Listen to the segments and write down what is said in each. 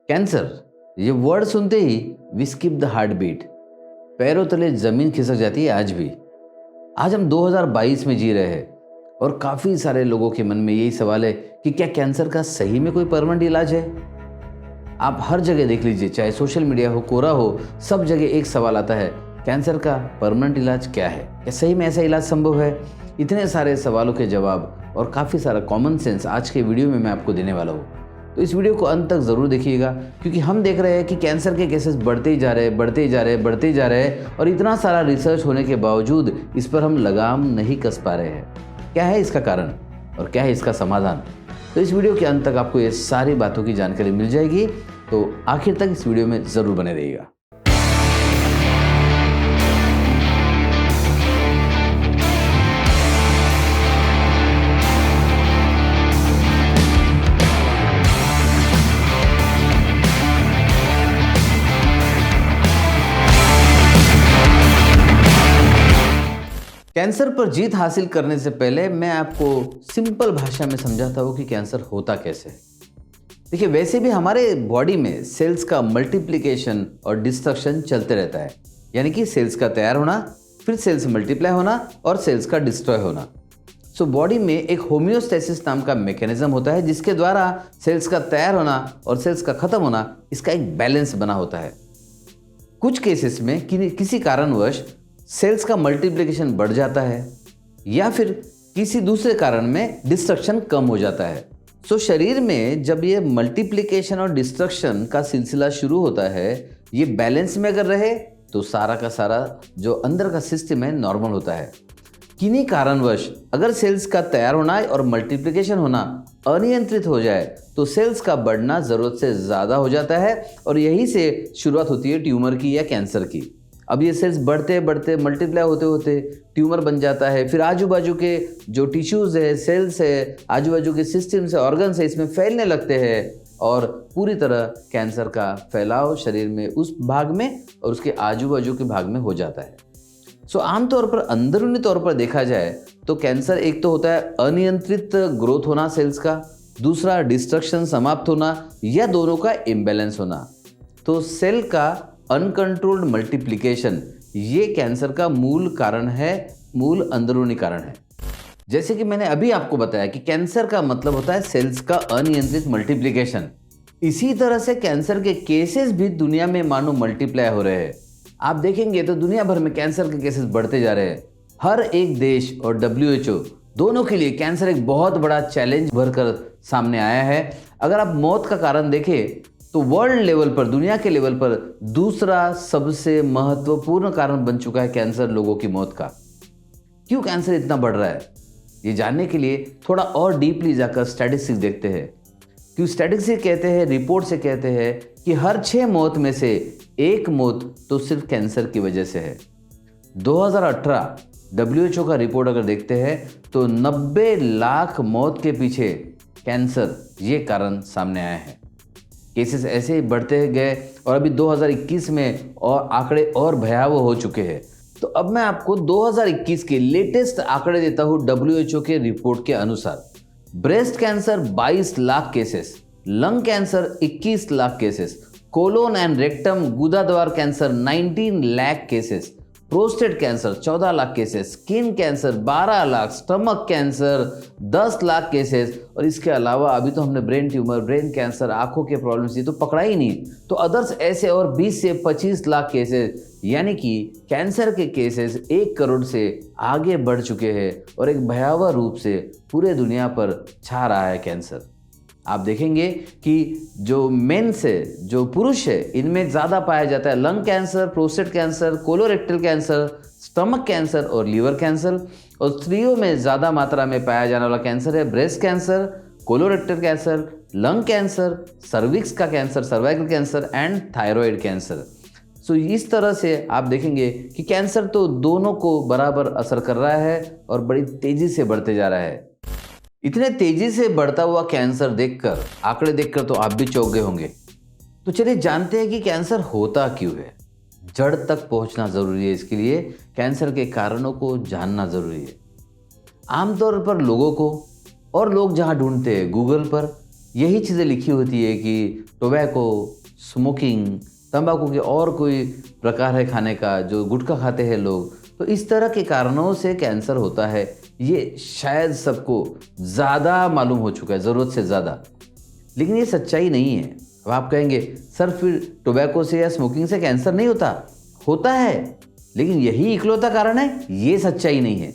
Cancer, ये वर्ड सुनते ही we skip the heart beat, पैरों तले जमीन खिसक जाती है। आज भी आज हम 2022 में जी रहे हैं और काफ़ी सारे लोगों के मन में यही सवाल है कि क्या कैंसर का सही में कोई परमानेंट इलाज है। आप हर जगह देख लीजिए, चाहे सोशल मीडिया हो, कोरा हो, सब जगह एक सवाल आता है, कैंसर का परमानेंट इलाज क्या है? क्या सही में ऐसा इलाज संभव है? इतने सारे सवालों के जवाब और काफ़ी सारा कॉमन सेंस आज के वीडियो में मैं आपको देने वाला हूँ। तो इस वीडियो को अंत तक ज़रूर देखिएगा, क्योंकि हम देख रहे हैं कि कैंसर के केसेस बढ़ते ही जा रहे हैं और इतना सारा रिसर्च होने के बावजूद इस पर हम लगाम नहीं कस पा रहे हैं। क्या है इसका कारण और क्या है इसका समाधान? तो इस वीडियो के अंत तक आपको ये सारी बातों की जानकारी मिल जाएगी, तो आखिर तक इस वीडियो में ज़रूर बने रहिएगा। कैंसर पर जीत हासिल करने से पहले मैं आपको सिंपल भाषा में समझाता हूँ कि कैंसर होता कैसे है। देखिए, वैसे भी हमारे बॉडी में सेल्स का मल्टीप्लिकेशन और डिस्ट्रक्शन चलते रहता है, यानी कि सेल्स का तैयार होना, फिर सेल्स मल्टीप्लाई होना और सेल्स का डिस्ट्रॉय होना। सो बॉडी में एक होम्योस्टेसिस नाम का मैकेनिज्म होता है, जिसके द्वारा सेल्स का तैयार होना और सेल्स का खत्म होना, इसका एक बैलेंस बना होता है। कुछ केसेस में किसी कारणवश सेल्स का मल्टीप्लिकेशन बढ़ जाता है या फिर किसी दूसरे कारण में डिस्ट्रक्शन कम हो जाता है। सो शरीर में जब ये मल्टीप्लिकेशन और डिस्ट्रक्शन का सिलसिला शुरू होता है, ये बैलेंस में अगर रहे तो सारा का सारा जो अंदर का सिस्टम है नॉर्मल होता है। किन्हीं कारणवश अगर सेल्स का तैयार होना और मल्टीप्लिकेशन होना अनियंत्रित हो जाए तो सेल्स का बढ़ना ज़रूरत से ज़्यादा हो जाता है और यही से शुरुआत होती है ट्यूमर की या कैंसर की। अब ये सेल्स बढ़ते बढ़ते मल्टीप्लाई होते होते ट्यूमर बन जाता है। फिर आजू बाजू के जो टिश्यूज़ है, सेल्स है, आजू बाजू के सिस्टम्स है, ऑर्गन्स है, इसमें फैलने लगते हैं और पूरी तरह कैंसर का फैलाव शरीर में उस भाग में और उसके आजू बाजू के भाग में हो जाता है। सो आमतौर पर अंदरूनी तौर पर देखा जाए तो कैंसर एक तो होता है अनियंत्रित ग्रोथ होना सेल्स का, दूसरा डिस्ट्रक्शन समाप्त होना या दोनों का इम्बैलेंस होना। तो सेल का अनकंट्रोल्ड मल्टीप्लिकेशन ये कैंसर का मूल कारण है, मूल अंदरूनी कारण है। जैसे कि मैंने अभी आपको बताया कि कैंसर का मतलब होता है सेल्स का अनियंत्रित मल्टीप्लिकेशन। इसी तरह से कैंसर के केसेस भी दुनिया में मानो मल्टीप्लाई हो रहे हैं। आप देखेंगे तो दुनिया भर में कैंसर के केसेस बढ़ते जा रहे हैं। हर एक देश और WHO दोनों के लिए कैंसर एक बहुत बड़ा चैलेंज भरकर सामने आया है। अगर आप मौत का कारण देखें तो वर्ल्ड लेवल पर, दुनिया के लेवल पर दूसरा सबसे महत्वपूर्ण कारण बन चुका है कैंसर लोगों की मौत का। क्यों कैंसर इतना बढ़ रहा है, ये जानने के लिए थोड़ा और डीपली जाकर स्टैटिस्टिक्स देखते हैं। क्यों स्टैटिस्टिक्स कहते हैं, रिपोर्ट से कहते हैं कि हर 6 मौत में से 1 मौत तो सिर्फ कैंसर की वजह से है। 2018 WHO का रिपोर्ट अगर देखते हैं तो 90 लाख मौत के पीछे कैंसर ये कारण सामने आया है। केसेस ऐसे ही बढ़ते गए और अभी 2021 में और आंकड़े और भयावह हो चुके हैं। तो अब मैं आपको 2021 के लेटेस्ट आंकड़े देता हूं। WHO के रिपोर्ट के अनुसार breast cancer 22 lakh cases, lung cancer 21 lakh cases, colon and rectum गुदा द्वार cancer 19 lakh cases, prostate cancer 14 lakh cases, skin cancer 12 lakh, stomach cancer 10 lakh cases और इसके अलावा अभी तो हमने ब्रेन ट्यूमर, ब्रेन कैंसर, आंखों के प्रॉब्लम्स ये तो पकड़ा ही नहीं, तो अदर्स ऐसे और 20 से 25 लाख केसेस, यानी कि कैंसर के केसेस 1 करोड़ से आगे बढ़ चुके हैं और एक भयावह रूप से पूरे दुनिया पर छा रहा है कैंसर। आप देखेंगे कि जो मेंस है, जो पुरुष है, इनमें ज़्यादा पाया जाता है lung cancer, prostate cancer, colorectal cancer, stomach cancer और लीवर कैंसर। और स्त्रियों में ज़्यादा मात्रा में पाया जाने वाला कैंसर है breast cancer, colorectal cancer, lung cancer, cervix का cancer, cervical cancer and thyroid cancer. So इस तरह से आप देखेंगे कि कैंसर तो दोनों को बराबर असर कर रहा है और बड़ी तेज़ी से बढ़ते जा रहा है। इतने तेजी से बढ़ता हुआ कैंसर देखकर, आंकड़े देखकर तो आप भी चौंक गए होंगे। तो चलिए जानते हैं कि कैंसर होता क्यों है। जड़ तक पहुंचना जरूरी है, इसके लिए कैंसर के कारणों को जानना जरूरी है। आमतौर पर लोगों को और लोग जहां ढूंढते हैं गूगल पर यही चीज़ें लिखी होती है कि टोबैको, स्मोकिंग, तंबाकू के और कोई प्रकार है खाने का, जो गुटखा खाते हैं लोग, तो इस तरह के कारणों से कैंसर होता है। ये शायद सबको ज़्यादा मालूम हो चुका है, ज़रूरत से ज़्यादा, लेकिन ये सच्चाई नहीं है। अब आप कहेंगे सर फिर टोबैको से या स्मोकिंग से कैंसर नहीं होता? होता है, लेकिन यही इकलौता कारण है, ये सच्चाई नहीं है।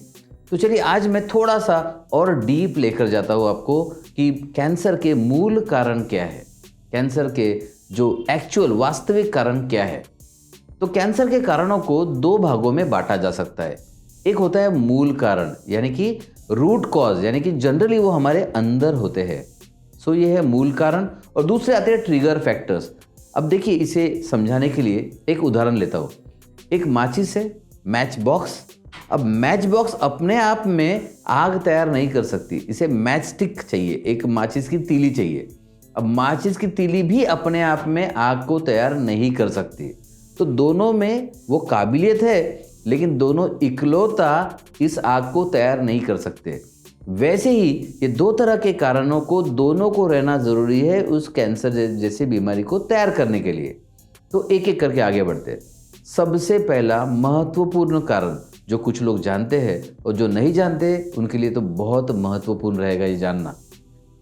तो चलिए आज मैं थोड़ा सा और डीप लेकर जाता हूँ आपको कि कैंसर के मूल कारण क्या है, कैंसर के जो एक्चुअल वास्तविक कारण क्या है। तो कैंसर के कारणों को दो भागों में बांटा जा सकता है। एक होता है मूल कारण, यानी कि रूट कॉज, यानी कि जनरली वो हमारे अंदर होते हैं। सो ये है मूल कारण। और दूसरे आते हैं ट्रिगर फैक्टर्स। अब देखिए, इसे समझाने के लिए एक उदाहरण लेता हूँ। एक माचिस है, मैच बॉक्स। अब मैच बॉक्स अपने आप में आग तैयार नहीं कर सकती, इसे मैच स्टिक चाहिए, एक माचिस की तीली चाहिए। अब माचिस की तीली भी अपने आप में आग को तैयार नहीं कर सकती। तो दोनों में वो काबिलियत है, लेकिन दोनों इकलौता इस आग को तैयार नहीं कर सकते। वैसे ही ये दो तरह के कारणों को दोनों को रहना ज़रूरी है उस कैंसर जैसी बीमारी को तैयार करने के लिए। तो एक एक करके आगे बढ़ते हैं। सबसे पहला महत्वपूर्ण कारण जो कुछ लोग जानते हैं और जो नहीं जानते उनके लिए तो बहुत महत्वपूर्ण रहेगा ये जानना,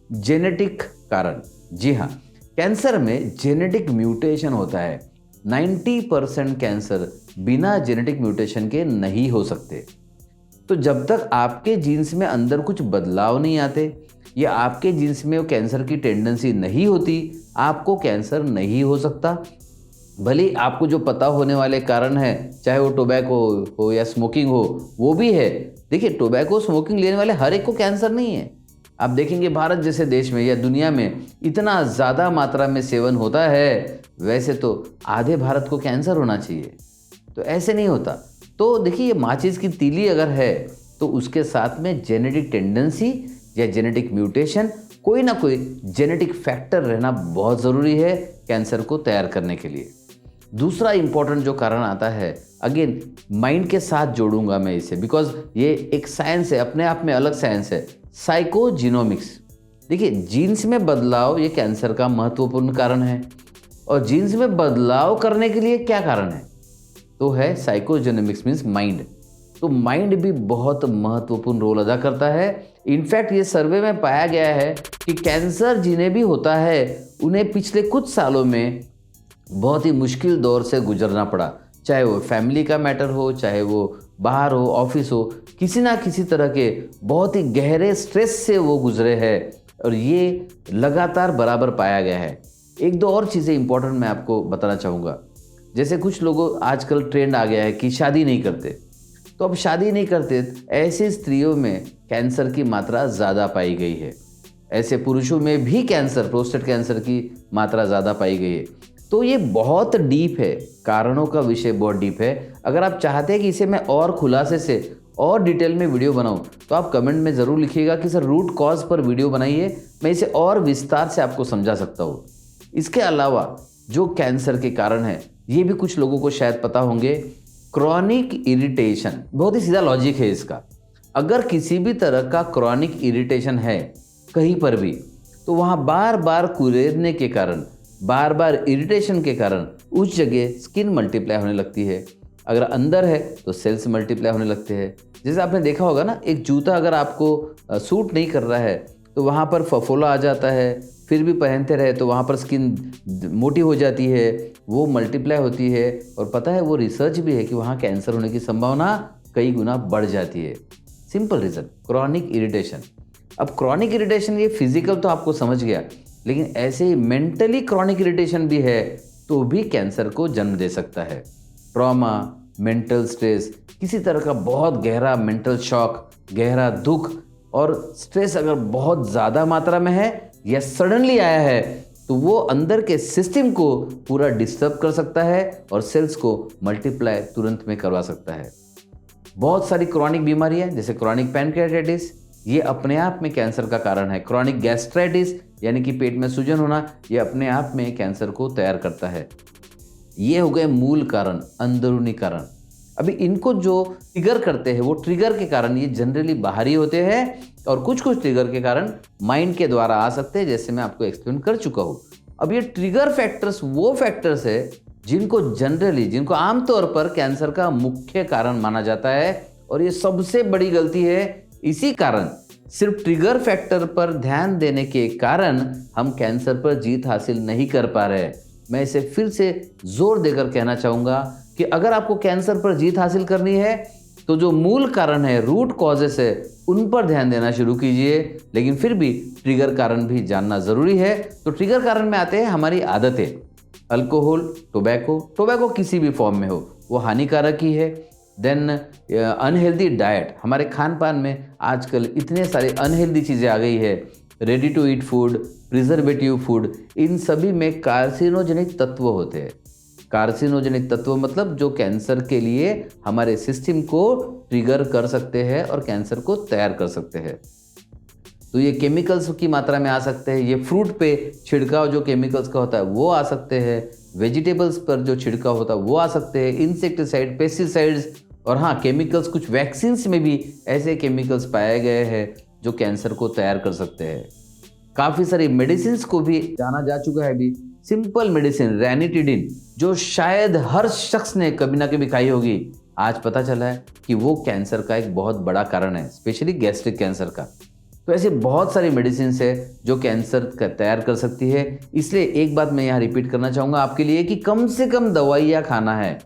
जेनेटिक कारण। जी हाँ, कैंसर में जेनेटिक म्यूटेशन होता है। 90% कैंसर बिना जेनेटिक म्यूटेशन के नहीं हो सकते। तो जब तक आपके जीन्स में अंदर कुछ बदलाव नहीं आते या आपके जीन्स में वो कैंसर की टेंडेंसी नहीं होती, आपको कैंसर नहीं हो सकता। भले ही आपको जो पता होने वाले कारण है, चाहे वो टोबैको हो या स्मोकिंग हो, वो भी है। देखिए, टोबैको स्मोकिंग लेने वाले हर एक को कैंसर नहीं है। आप देखेंगे भारत जैसे देश में या दुनिया में इतना ज़्यादा मात्रा में सेवन होता है, वैसे तो आधे भारत को कैंसर होना चाहिए, तो ऐसे नहीं होता। तो देखिए, ये माचिस की तीली अगर है तो उसके साथ में जेनेटिक टेंडेंसी या जेनेटिक म्यूटेशन, कोई ना कोई जेनेटिक फैक्टर रहना बहुत ज़रूरी है कैंसर को तैयार करने के लिए। दूसरा इंपॉर्टेंट जो कारण आता है, अगेन माइंड के साथ जोड़ूंगा मैं इसे, बिकॉज ये एक साइंस है, अपने आप में अलग साइंस है, साइकोजीनोमिक्स। देखिए, जीन्स में बदलाव ये कैंसर का महत्वपूर्ण कारण है। और जीन्स में बदलाव करने के लिए क्या कारण है? तो है साइकोजेनोमिक्स, मीन्स माइंड। तो माइंड भी बहुत महत्वपूर्ण रोल अदा करता है। इनफैक्ट ये सर्वे में पाया गया है कि कैंसर जिन्हें भी होता है उन्हें पिछले कुछ सालों में बहुत ही मुश्किल दौर से गुजरना पड़ा, चाहे वो फैमिली का मैटर हो, चाहे वो बाहर हो, ऑफिस हो, किसी ना किसी तरह के बहुत ही गहरे स्ट्रेस से वो गुजरे हैं। और ये लगातार बराबर पाया गया है। एक दो और चीज़ें इंपॉर्टेंट मैं आपको बताना चाहूँगा। जैसे कुछ लोगों आजकल ट्रेंड आ गया है कि शादी नहीं करते, तो अब शादी नहीं करते, ऐसी स्त्रियों में कैंसर की मात्रा ज़्यादा पाई गई है। ऐसे पुरुषों में भी कैंसर, प्रोस्टेट कैंसर की मात्रा ज़्यादा पाई गई है। तो ये बहुत डीप है, कारणों का विषय बहुत डीप है। अगर आप चाहते हैं कि इसे मैं और खुलासे से और डिटेल में वीडियो बनाऊं, तो आप कमेंट में ज़रूर लिखिएगा कि सर रूट कॉज पर वीडियो बनाइए, मैं इसे और विस्तार से आपको समझा सकता हूँ। इसके अलावा जो कैंसर के कारण है, ये भी कुछ लोगों को शायद पता होंगे, क्रॉनिक इरिटेशन। बहुत ही सीधा लॉजिक है इसका। अगर किसी भी तरह का क्रॉनिक इरिटेशन है कहीं पर भी, तो वहाँ बार बार कुरेदने के कारण, बार बार इरिटेशन के कारण उस जगह स्किन मल्टीप्लाई होने लगती है। अगर अंदर है तो सेल्स मल्टीप्लाई होने लगते हैं। जैसे आपने देखा होगा ना, एक जूता अगर आपको सूट नहीं कर रहा है तो वहाँ पर फफोला आ जाता है, फिर भी पहनते रहे तो वहाँ पर स्किन मोटी हो जाती है, वो मल्टीप्लाई होती है। और पता है, वो रिसर्च भी है कि वहाँ कैंसर होने की संभावना कई गुना बढ़ जाती है। Simple reason, chronic irritation. अब क्रॉनिक इरिटेशन ये फिजिकल तो आपको समझ गया, लेकिन ऐसे ही मेंटली क्रॉनिक इरिटेशन भी है तो भी कैंसर को जन्म दे सकता है। ट्रॉमा, मेंटल स्ट्रेस, किसी तरह का बहुत गहरा मेंटल शॉक, गहरा दुख और स्ट्रेस अगर बहुत ज़्यादा मात्रा में है या सडनली आया है, तो वो अंदर के सिस्टम को पूरा डिस्टर्ब कर सकता है और सेल्स को मल्टीप्लाई तुरंत में करवा सकता है। बहुत सारी क्रॉनिक बीमारियां जैसे क्रॉनिक पैनक्रियाटाइटिस, ये अपने आप में कैंसर का कारण है। क्रॉनिक गैस्ट्राइटिस यानी कि पेट में सूजन होना, ये अपने आप में कैंसर को तैयार करता है। ये हो गए मूल कारण, अंदरूनी कारण। अभी इनको जो ट्रिगर करते हैं वो ट्रिगर के कारण ये जनरली बाहरी होते हैं और कुछ कुछ ट्रिगर के कारण माइंड के द्वारा आ सकते हैं, जैसे मैं आपको एक्सप्लेन कर चुका हूँ। अब ये ट्रिगर फैक्टर्स वो फैक्टर्स है जिनको आमतौर पर कैंसर का मुख्य कारण माना जाता है और ये सबसे बड़ी गलती है। इसी कारण सिर्फ ट्रिगर फैक्टर पर ध्यान देने के कारण हम कैंसर पर जीत हासिल नहीं कर पा रहे। मैं इसे फिर से जोर देकर कहना चाहूँगा कि अगर आपको कैंसर पर जीत हासिल करनी है तो जो मूल कारण है, रूट कॉजेस है, उन पर ध्यान देना शुरू कीजिए। लेकिन फिर भी ट्रिगर कारण भी जानना ज़रूरी है। तो ट्रिगर कारण में आते हैं हमारी आदतें। अल्कोहल, टोबैको किसी भी फॉर्म में हो वो हानिकारक ही है। देन अनहेल्दी डाइट, हमारे खान पान में आजकल इतने सारे अनहेल्दी चीज़ें आ गई है। Ready to eat food, preservative food, इन सभी में कार्सिनोजेनिक तत्व होते हैं। कार्सिनोजेनिक तत्व मतलब जो कैंसर के लिए हमारे सिस्टम को ट्रिगर कर सकते हैं और कैंसर को तैयार कर सकते हैं। तो ये केमिकल्स की मात्रा में आ सकते हैं। ये फ्रूट पे छिड़काव जो केमिकल्स का होता है वो आ सकते हैं। वेजिटेबल्स पर जो छिड़काव होता है वो आ सकते हैं। इंसेक्टिसाइड, पेस्टिसाइड्स और हाँ, केमिकल्स, कुछ वैक्सीन्स में भी ऐसे केमिकल्स पाए गए हैं जो कैंसर को तैयार कर सकते हैं। काफ़ी सारी मेडिसिन को भी जाना जा चुका है अभी। सिंपल मेडिसिन रैनिटिडिन, जो शायद हर शख्स ने कभी ना कभी खाई होगी, आज पता चला है कि वो कैंसर का एक बहुत बड़ा कारण है, स्पेशली गैस्ट्रिक कैंसर का। तो ऐसी बहुत सारी मेडिसिन है जो कैंसर का तैयार कर सकती है। इसलिए एक बात मैं यहाँ रिपीट करना चाहूँगा आपके लिए कि कम से कम दवाइयाँ खाना है।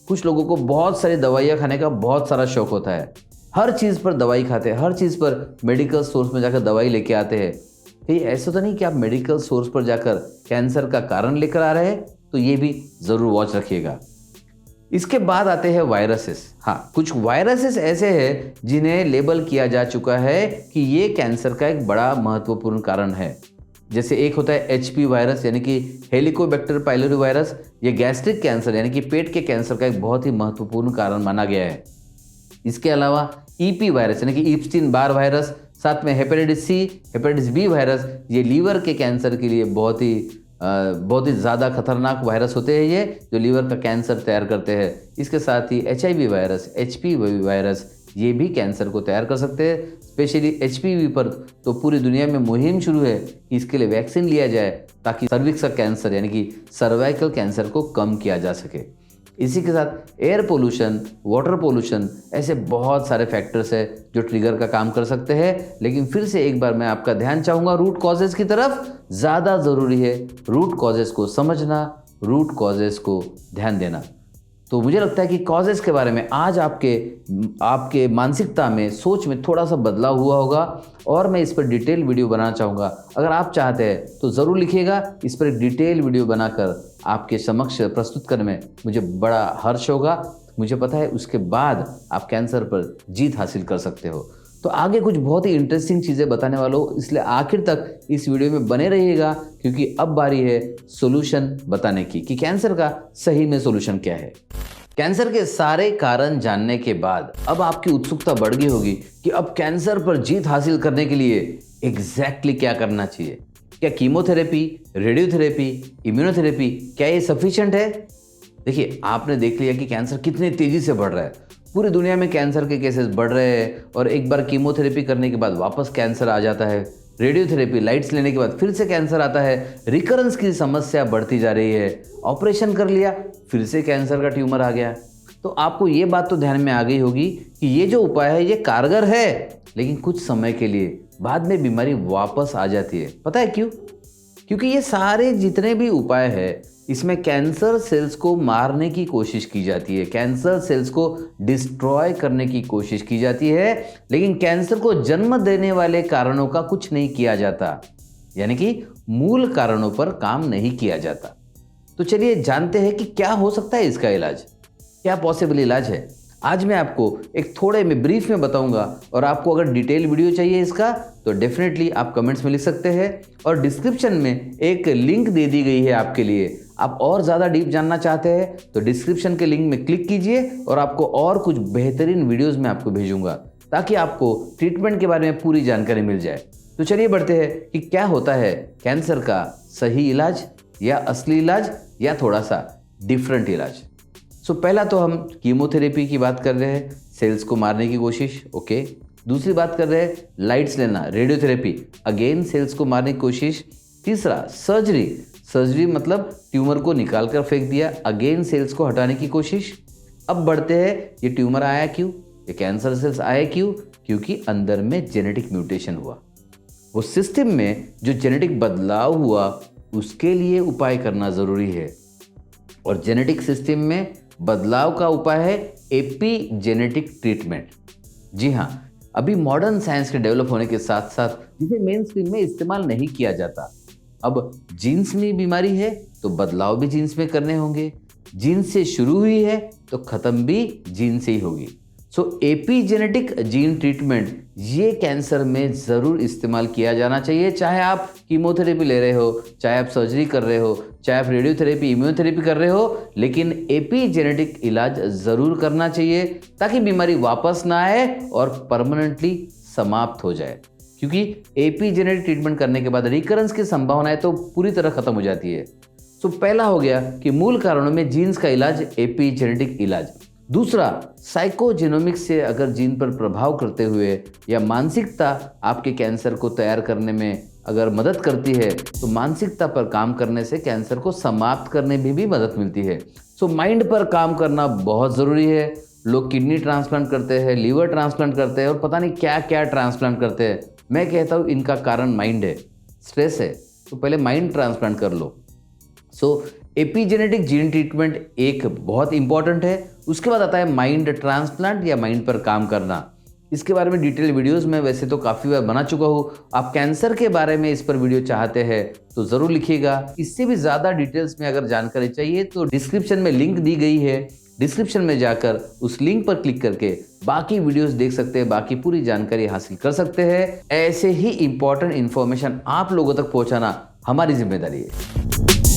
कुछ लोगों को बहुत सारी दवाइयाँ खाने का बहुत सारा शौक होता है, हर चीज़ पर दवाई खाते हैं, हर चीज़ पर मेडिकल स्टोर्स में जाकर दवाई लेके आते हैं। कहीं ऐसा तो नहीं कि आप मेडिकल सोर्स पर जाकर कैंसर का कारण लेकर आ रहे हैं, तो ये भी ज़रूर वॉच रखिएगा। इसके बाद आते हैं वायरसेस। हाँ, कुछ वायरसेस ऐसे हैं जिन्हें लेबल किया जा चुका है कि ये कैंसर का एक बड़ा महत्वपूर्ण कारण है। जैसे एक होता है HP वायरस यानी कि हेलिकोबैक्टर पाइलोरी वायरस। ये गैस्ट्रिक कैंसर यानी कि पेट के कैंसर का एक बहुत ही महत्वपूर्ण कारण माना गया है। इसके अलावा EP वायरस यानी कि ईप्स्टीन बार वायरस, साथ में hepatitis C, hepatitis B virus, ये लीवर के कैंसर के लिए बहुत ही ज़्यादा खतरनाक वायरस होते हैं ये, जो लीवर का कैंसर तैयार करते हैं। इसके साथ ही HIV वायरस, HPV वायरस, ये भी कैंसर को तैयार कर सकते हैं। स्पेशली HPV पर तो पूरी दुनिया में मुहिम शुरू है कि इसके लिए वैक्सीन लिया जाए ताकि सर्विक्स का कैंसर यानी कि सर्वाइकल कैंसर को कम किया जा सके। इसी के साथ एयर पोल्यूशन, वाटर पोल्यूशन, ऐसे बहुत सारे फैक्टर्स है जो ट्रिगर का काम कर सकते हैं। लेकिन फिर से एक बार मैं आपका ध्यान चाहूँगा रूट कॉजेज़ की तरफ। ज़्यादा ज़रूरी है रूट कॉजेज़ को समझना, रूट कॉजेज़ को ध्यान देना। तो मुझे लगता है कि कॉजेज़ के बारे में आज आपके मानसिकता में, सोच में थोड़ा सा बदलाव हुआ होगा और मैं इस पर डिटेल वीडियो बनाना चाहूँगा। अगर आप चाहते हैं तो ज़रूर लिखिएगा, इस पर एक डिटेल वीडियो बनाकर आपके समक्ष प्रस्तुत करने में मुझे बड़ा हर्ष होगा। मुझे पता है उसके बाद आप कैंसर पर जीत हासिल कर सकते हो। तो आगे कुछ बहुत ही इंटरेस्टिंग चीज़ें बताने वाला हूँ, इसलिए आखिर तक इस वीडियो में बने रहिएगा, क्योंकि अब बारी है सॉल्यूशन बताने की कि कैंसर का सही में सॉल्यूशन क्या है। कैंसर के सारे कारण जानने के बाद अब आपकी उत्सुकता बढ़ गई होगी कि अब कैंसर पर जीत हासिल करने के लिए एग्जैक्टली क्या करना चाहिए। क्या कीमोथेरेपी, रेडियोथेरेपी, इम्यूनोथेरेपी, क्या ये सफिशिएंट है? देखिए, आपने देख लिया कि कैंसर कितनी तेज़ी से बढ़ रहा है। पूरी दुनिया में कैंसर के केसेस बढ़ रहे हैं और एक बार कीमोथेरेपी करने के बाद वापस कैंसर आ जाता है। रेडियोथेरेपी, लाइट्स लेने के बाद फिर से कैंसर आता है। रिकरेंस की समस्या बढ़ती जा रही है। ऑपरेशन कर लिया, फिर से कैंसर का ट्यूमर आ गया। तो आपको ये बात तो ध्यान में आ गई होगी कि ये जो उपाय है ये कारगर है, लेकिन कुछ समय के लिए, बाद में बीमारी वापस आ जाती है। पता है क्यों? क्योंकि ये सारे जितने भी उपाय है इसमें कैंसर सेल्स को मारने की कोशिश की जाती है, कैंसर सेल्स को डिस्ट्रॉय करने की कोशिश की जाती है, लेकिन कैंसर को जन्म देने वाले कारणों का कुछ नहीं किया जाता, यानी कि मूल कारणों पर काम नहीं किया जाता। तो चलिए जानते हैं कि क्या हो सकता है इसका इलाज, क्या पॉसिबल इलाज है। आज मैं आपको एक थोड़े में ब्रीफ में बताऊंगा और आपको अगर डिटेल वीडियो चाहिए इसका तो डेफिनेटली आप कमेंट्स में लिख सकते हैं और डिस्क्रिप्शन में एक लिंक दे दी गई है आपके लिए। आप और ज़्यादा डीप जानना चाहते हैं तो डिस्क्रिप्शन के लिंक में क्लिक कीजिए और आपको और कुछ बेहतरीन वीडियोस में आपको भेजूंगा ताकि आपको ट्रीटमेंट के बारे में पूरी जानकारी मिल जाए। तो चलिए बढ़ते हैं कि क्या होता है कैंसर का सही इलाज या असली इलाज या थोड़ा सा डिफरेंट इलाज। पहला तो हम कीमोथेरेपी की बात कर रहे हैं, सेल्स को मारने की कोशिश, ओके। दूसरी बात कर रहे हैं लाइट्स लेना, रेडियोथेरेपी, अगेन सेल्स को मारने की कोशिश। तीसरा सर्जरी, सर्जरी मतलब ट्यूमर को निकाल कर फेंक दिया, अगेन सेल्स को हटाने की कोशिश। अब बढ़ते हैं, ये ट्यूमर आया क्यों, ये कैंसर सेल्स आए क्यों, क्योंकि अंदर में जेनेटिक म्यूटेशन हुआ। वो सिस्टम में जो जेनेटिक बदलाव हुआ उसके लिए उपाय करना ज़रूरी है, और जेनेटिक सिस्टम में बदलाव का उपाय है एपीजेनेटिक ट्रीटमेंट। जी हाँ, अभी मॉडर्न साइंस के डेवलप होने के साथ साथ जिसे मेन स्ट्रीम में इस्तेमाल नहीं किया जाता। अब जीन्स में बीमारी है तो बदलाव भी जीन्स में करने होंगे, जीन्स से शुरू हुई है तो ख़त्म भी जीन से ही होगी। एपीजेनेटिक जीन ट्रीटमेंट ये कैंसर में ज़रूर इस्तेमाल किया जाना चाहिए, चाहे आप कीमोथेरेपी ले रहे हो, चाहे आप सर्जरी कर रहे हो, चाहे आप रेडियोथेरेपी, इम्यूनोथेरेपी कर रहे हो, लेकिन एपीजेनेटिक इलाज ज़रूर करना चाहिए ताकि बीमारी वापस ना आए और परमानेंटली समाप्त हो जाए। क्योंकि एपीजेनेटिक ट्रीटमेंट करने के बाद रिकरेंस की संभावनाएं तो पूरी तरह खत्म हो जाती है। पहला हो गया कि मूल कारणों में जीन्स का इलाज, एपीजेनेटिक इलाज। दूसरा, साइकोजेनोमिक्स से अगर जीन पर प्रभाव करते हुए या मानसिकता आपके कैंसर को तैयार करने में अगर मदद करती है तो मानसिकता पर काम करने से कैंसर को समाप्त करने में भी मदद मिलती है। माइंड पर काम करना बहुत ज़रूरी है। लोग किडनी ट्रांसप्लांट करते हैं, लीवर ट्रांसप्लांट करते हैं और पता नहीं क्या क्या ट्रांसप्लांट करते हैं। मैं कहता हूँ इनका कारण माइंड है, स्ट्रेस है, तो पहले माइंड ट्रांसप्लांट कर लो। एपीजेनेटिक जीन ट्रीटमेंट एक बहुत इंपॉर्टेंट है। उसके बाद आता है माइंड ट्रांसप्लांट या माइंड पर काम करना। इसके बारे में डिटेल वीडियोस मैं वैसे तो काफ़ी बार बना चुका हूँ। आप कैंसर के बारे में इस पर वीडियो चाहते हैं तो ज़रूर लिखिएगा। इससे भी ज़्यादा डिटेल्स में अगर जानकारी चाहिए तो डिस्क्रिप्शन में लिंक दी गई है, डिस्क्रिप्शन में जाकर उस लिंक पर क्लिक करके बाकी वीडियोस देख सकते हैं, बाकी पूरी जानकारी हासिल कर सकते हैं। ऐसे ही इंपॉर्टेंट इन्फॉर्मेशन आप लोगों तक पहुँचाना हमारी जिम्मेदारी है।